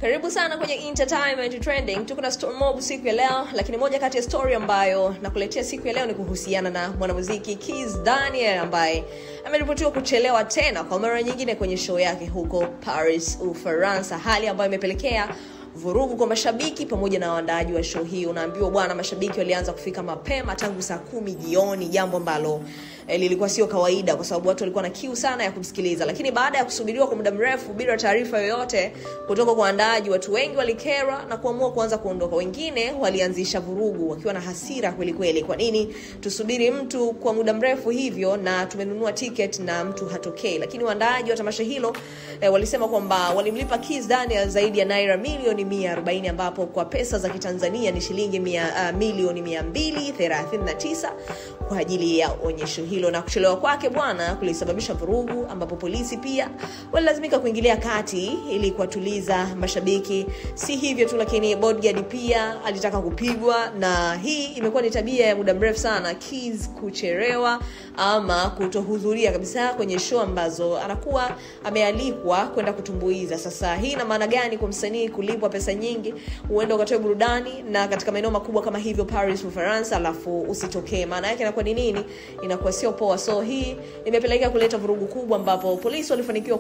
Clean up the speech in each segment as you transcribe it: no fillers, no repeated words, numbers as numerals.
Karibu sana kwenye Entertainment Trending. Tuko na story mob siku ya leo, lakini moja kati ya story ambayo nakuletea siku ya leo ni kuhusiana na mwanamuziki Kizz Daniel ambaye ameripotiwa kuchelewa tena kwa mara nyingine kwenye show yake huko Paris, Ufaransa, hali ambayo imepelekea vurugu kwa mashabiki pamoja na waandaaji wa show hii. Unaambiwa bwana, mashabiki walianza kufika mapema tangu saa 10 jioni, jambo ambalo lilikuwa sio kawaida kwa sababu watu walikuwa na kiu sana ya kumsikiliza. Lakini baada ya kusubiriwa kwa muda mrefu bila taarifa yoyote kutoka kwa waandaaji, watu wengi walikera na kuamua kuanza kuondoka. Wengine walianzisha vurugu wakiwa na hasira kweli kweli. Kwa nini tusubiri mtu kwa muda mrefu hivyo na tumenunua ticket na mtu hatokei? Lakini waandaaji wa tamasha hilo walisema kwamba walimlipa Kizz Daniel zaidi ya naira milioni 140, ambapo kwa pesa za Kitanzania ni shilingi milioni 239 kwa ajili ya onyesho hilo. Na kuchelewa kwake bwana kulisababisha vurugu, ambapo polisi pia walilazimika kuingilia kati ili kuwatuliza mashabiki. Si hivyo tu, lakini bodyguard pia alitaka kupigwa, na hii imekuwa ni tabia ya muda mrefu sana, Kizz kuchelewa ama kutohudhuria kabisa kwenye show ambazo anakuwa amealikwa kwenda kutumbuiza. Sasa hii ina maana gani kwa msanii kulipwa pesa nyingi uende ukatoe burudani na katika maeneo makubwa kama hivyo Paris, Ufaransa, alafu usitokee? Maana yake inakuwa ni nini? Inakuwa sio poa. So hii imepelekea kuleta vurugu kubwa, ambapo polisi walifanikiwa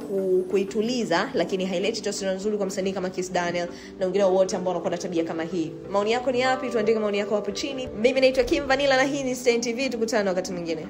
kuituliza, lakini haileti taswira nzuri kwa msanii kama Kizz Daniel na wengine wote ambao wanakuwa na tabia kama hii. Maoni yako ni yapi? Tuandike maoni yako hapo chini. Mimi naitwa Kim Vanilla na hii ni Stein TV. Tukutane wakati mwingine.